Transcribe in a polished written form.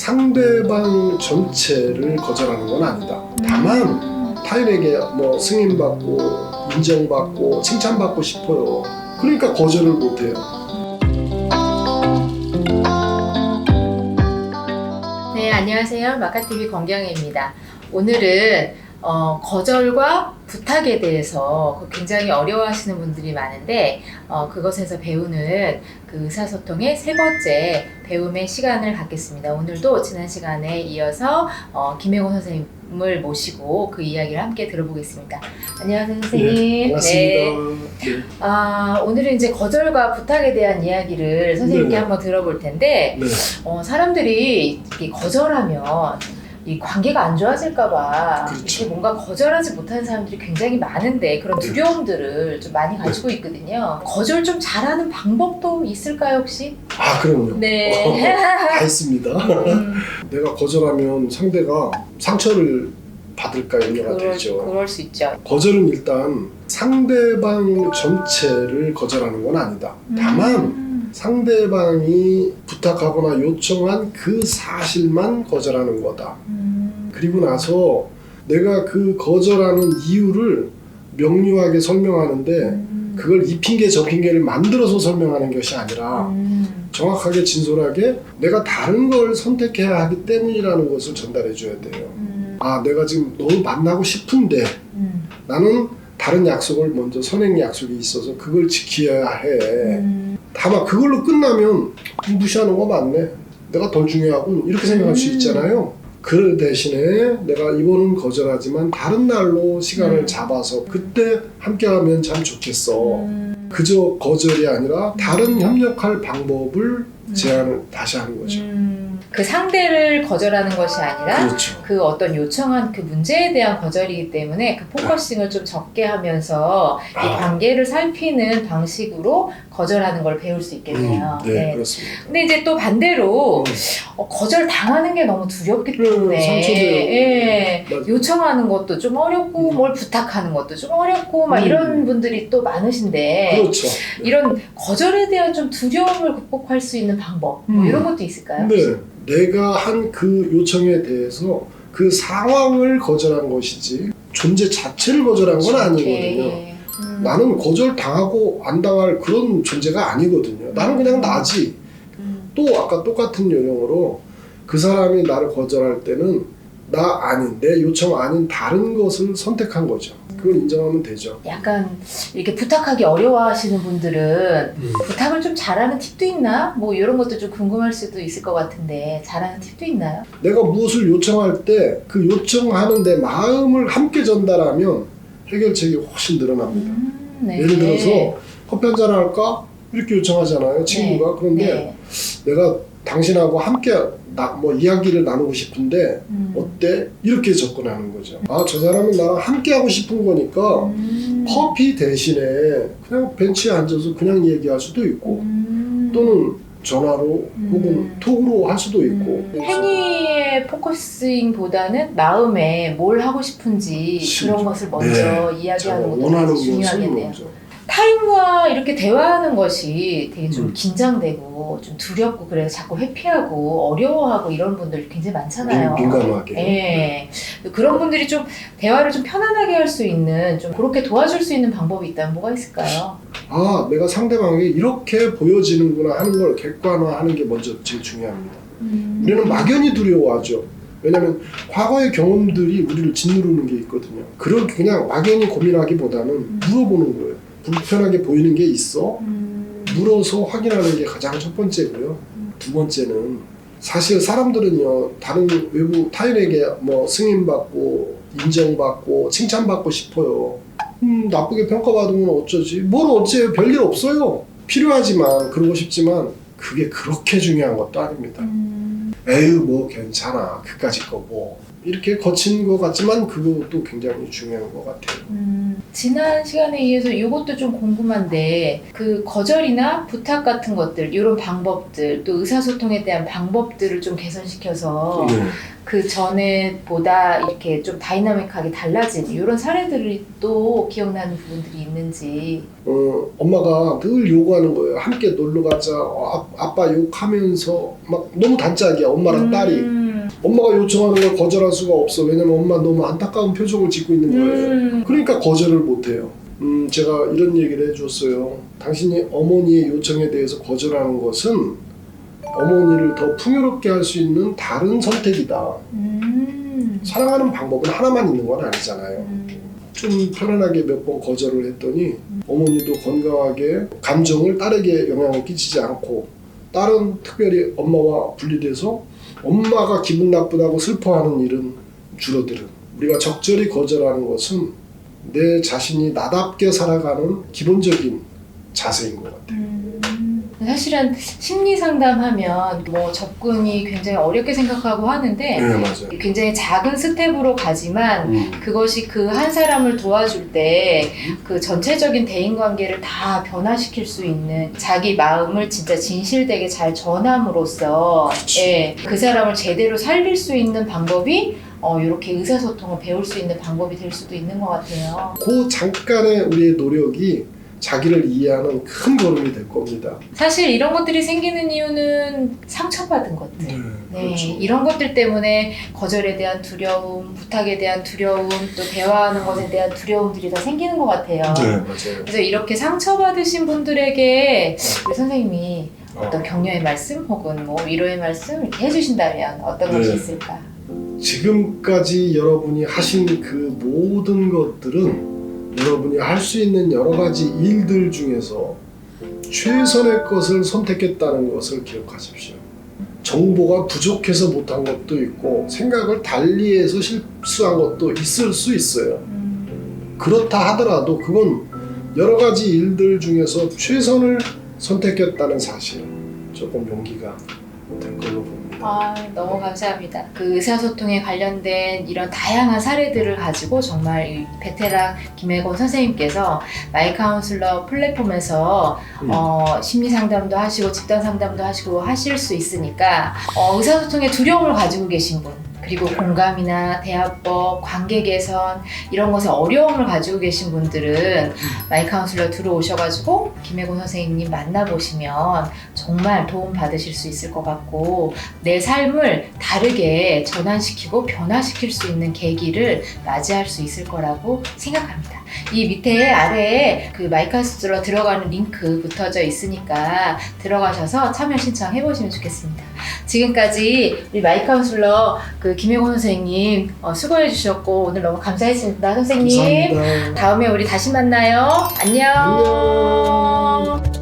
상대방 전체를 거절하는 건 아니다. 다만 타인에게 뭐 승인받고 인정받고 칭찬받고 싶어요. 그러니까 거절을 못해요. 네, 안녕하세요. 마카TV 권경혜입니다. 오늘은 거절과 부탁에 대해서 굉장히 어려워하시는 분들이 많은데 그것에서 배우는 그 의사소통의 세 번째 배움의 시간을 갖겠습니다. 오늘도 지난 시간에 이어서 김혜곤 선생님을 모시고 그 이야기를 함께 들어보겠습니다. 안녕하세요, 선생님. 네, 반갑습니다. 네. 오늘은 이제 거절과 부탁에 대한 이야기를 선생님께 한번 들어볼 텐데 사람들이 이렇게 거절하면 이 관계가 안 좋아질까봐 이렇게 뭔가 거절하지 못하는 사람들이 굉장히 많은데 그런 두려움들을 좀 많이 가지고 있거든요. 거절 좀 잘하는 방법도 있을까요, 혹시? 아, 그럼요. 네. 다 있습니다. 내가 거절하면 상대가 상처를 받을까 염려가 되죠. 그럴 수 있죠. 거절은 일단 상대방 전체를 거절하는 건 아니다. 다만 상대방이 부탁하거나 요청한 그 사실만 거절하는 거다. 그리고 나서 내가 그 거절하는 이유를 명료하게 설명하는데 그걸 이 핑계 저 핑계를 만들어서 설명하는 것이 아니라 정확하게 진솔하게 내가 다른 걸 선택해야 하기 때문이라는 것을 전달해 줘야 돼요. 아, 내가 지금 너무 만나고 싶은데 나는 다른 약속을 먼저 선행 약속이 있어서 그걸 지켜야 해. 다만 그걸로 끝나면 무시하는 거 맞네. 내가 더 중요하고 이렇게 생각할 수 있잖아요. 그 대신에 내가 이번은 거절하지만 다른 날로 시간을 잡아서 그때 함께하면 참 좋겠어. 그저 거절이 아니라 다른 협력할 방법을 제안을 다시 하는 거죠. 그 상대를 거절하는 것이 아니라 그렇죠. 그 어떤 요청한 그 문제에 대한 거절이기 때문에 그 포커싱을 좀 적게 하면서 이 관계를 살피는 방식으로 거절하는 걸 배울 수 있겠네요. 네, 그렇습니다. 근데 이제 또 반대로 거절 당하는 게 너무 두렵기 때문에 상처돼요. 요청하는 것도 좀 어렵고 뭘 부탁하는 것도 좀 어렵고 막 이런 분들이 또 많으신데 그렇죠. 이런 거절에 대한 좀 두려움을 극복할 수 있는 방법 뭐 이런 것도 있을까요? 네, 내가 한 그 요청에 대해서 그 상황을 거절한 것이지 존재 자체를 거절한 건 아니거든요. 나는 거절 당하고 안 당할 그런 존재가 아니거든요. 나는 그냥 나지. 또 아까 똑같은 요령으로 그 사람이 나를 거절할 때는 나 아닌, 내 요청 아닌 다른 것을 선택한 거죠. 그걸 인정하면 되죠. 약간 이렇게 부탁하기 어려워하시는 분들은 부탁을 좀 잘하는 팁도 있나? 뭐 이런 것도 좀 궁금할 수도 있을 것 같은데 잘하는 팁도 있나요? 내가 무엇을 요청할 때 그 요청하는 내 마음을 함께 전달하면 해결책이 훨씬 늘어납니다. 네. 예를 들어서 커피 한잔 할까? 이렇게 요청하잖아요, 친구가. 그런데 내가 당신하고 함께 뭐 이야기를 나누고 싶은데 어때? 이렇게 접근하는 거죠. 아, 저 사람은 나랑 함께 하고 싶은 거니까 커피 대신에 그냥 벤치에 앉아서 그냥 얘기할 수도 있고 또는 전화로 혹은 톡으로 할 수도 있고 행위의 포커싱보다는 마음에 뭘 하고 싶은지 그런 것을 먼저 이야기하는 것도 원하는 되게 중요하겠네요. 먼저. 타인과 이렇게 대화하는 것이 되게 좀 긴장되고 좀 두렵고 그래서 자꾸 회피하고 어려워하고 이런 분들 굉장히 많잖아요. 민감하게. 네. 그런 분들이 좀 대화를 좀 편안하게 할 수 있는 좀 그렇게 도와줄 수 있는 방법이 있다면 뭐가 있을까요? 아, 내가 상대방에게 이렇게 보여지는구나 하는 걸 객관화하는 게 먼저 제일 중요합니다. 우리는 막연히 두려워하죠. 왜냐하면 과거의 경험들이 우리를 짓누르는 게 있거든요. 그렇게 그냥 막연히 고민하기보다는 물어보는 거예요. 불편하게 보이는 게 있어? 물어서 확인하는 게 가장 첫 번째고요. 두 번째는 사실 사람들은요, 다른 외부 타인에게 뭐 승인받고 인정받고 칭찬받고 싶어요. 나쁘게 평가받으면 어쩌지? 뭘 어째요? 별일 없어요. 필요하지만 그러고 싶지만 그게 그렇게 중요한 것도 아닙니다. 에휴, 뭐 괜찮아. 그까짓 거 뭐. 이렇게 거친 것 같지만 그것도 굉장히 중요한 것 같아요. 지난 시간에 이어서 이것도 좀 궁금한데 그 거절이나 부탁 같은 것들 이런 방법들 또 의사소통에 대한 방법들을 좀 개선시켜서 네. 그 전에보다 이렇게 좀 다이나믹하게 달라진 이런 사례들이 또 기억나는 부분들이 있는지. 엄마가 늘 요구하는 거예요. 함께 놀러 가자. 아빠 욕하면서 막 너무 단짝이야. 엄마랑 딸이. 엄마가 요청하는 걸 거절할 수가 없어. 왜냐면 엄마 너무 안타까운 표정을 짓고 있는 거예요. 그러니까 거절을 못해요. 제가 이런 얘기를 해줬어요. 당신이 어머니의 요청에 대해서 거절하는 것은 어머니를 더 풍요롭게 할 수 있는 다른 선택이다. 사랑하는 방법은 하나만 있는 건 아니잖아요. 좀 편안하게 몇 번 거절을 했더니 어머니도 건강하게 감정을 딸에게 영향을 끼치지 않고 딸은 특별히 엄마와 분리돼서 엄마가 기분 나쁘다고 슬퍼하는 일은 줄어들은. 우리가 적절히 거절하는 것은 내 자신이 나답게 살아가는 기본적인 자세인 것 같아요. 사실은 심리 상담하면 뭐 접근이 굉장히 어렵게 생각하고 하는데 네, 맞아요. 굉장히 작은 스텝으로 가지만 그것이 그 한 사람을 도와줄 때 그 전체적인 대인 관계를 다 변화시킬 수 있는 자기 마음을 진짜 진실되게 잘 전함으로써 예, 그 사람을 제대로 살릴 수 있는 방법이 이렇게 의사소통을 배울 수 있는 방법이 될 수도 있는 것 같아요. 그 잠깐의 우리의 노력이 자기를 이해하는 큰 걸음이 될 겁니다. 사실 이런 것들이 생기는 이유는 상처받은 것들. 네, 그렇죠. 이런 것들 때문에 거절에 대한 두려움, 부탁에 대한 두려움, 또 대화하는 것에 대한 두려움들이 다 생기는 것 같아요. 네, 맞아요. 그래서 이렇게 상처받으신 분들에게 우리 선생님이 어떤 격려의 말씀 혹은 뭐 위로의 말씀 이렇게 해주신다면 어떤 네. 것이 있을까? 지금까지 여러분이 하신 그 모든 것들은 여러분이 할 수 있는 여러 가지 일들 중에서 최선의 것을 선택했다는 것을 기억하십시오. 정보가 부족해서 못한 것도 있고 생각을 달리해서 실수한 것도 있을 수 있어요. 그렇다 하더라도 그건 여러 가지 일들 중에서 최선을 선택했다는 사실, 조금 용기가 될 걸로 봅니다. 너무 감사합니다. 그 의사소통에 관련된 이런 다양한 사례들을 가지고 정말 이 베테랑 김혜곤 선생님께서 마이카운슬러 플랫폼에서 심리상담도 하시고 집단상담도 하시고 하실 수 있으니까 의사소통에 두려움을 가지고 계신 분 그리고 공감이나 대화법, 관계 개선 이런 것에 어려움을 가지고 계신 분들은 마이카운슬러 들어오셔가지고 김혜곤 선생님 만나보시면 정말 도움 받으실 수 있을 것 같고 내 삶을 다르게 전환시키고 변화시킬 수 있는 계기를 맞이할 수 있을 거라고 생각합니다. 이 밑에 아래에 그 마이카운슬러 들어가는 링크 붙어져 있으니까 들어가셔서 참여 신청해 보시면 좋겠습니다. 지금까지 우리 마이카운슬러 그 김혜곤 선생님 수고해 주셨고 오늘 너무 감사했습니다. 선생님. 감사합니다. 다음에 우리 다시 만나요. 안녕. 안녕.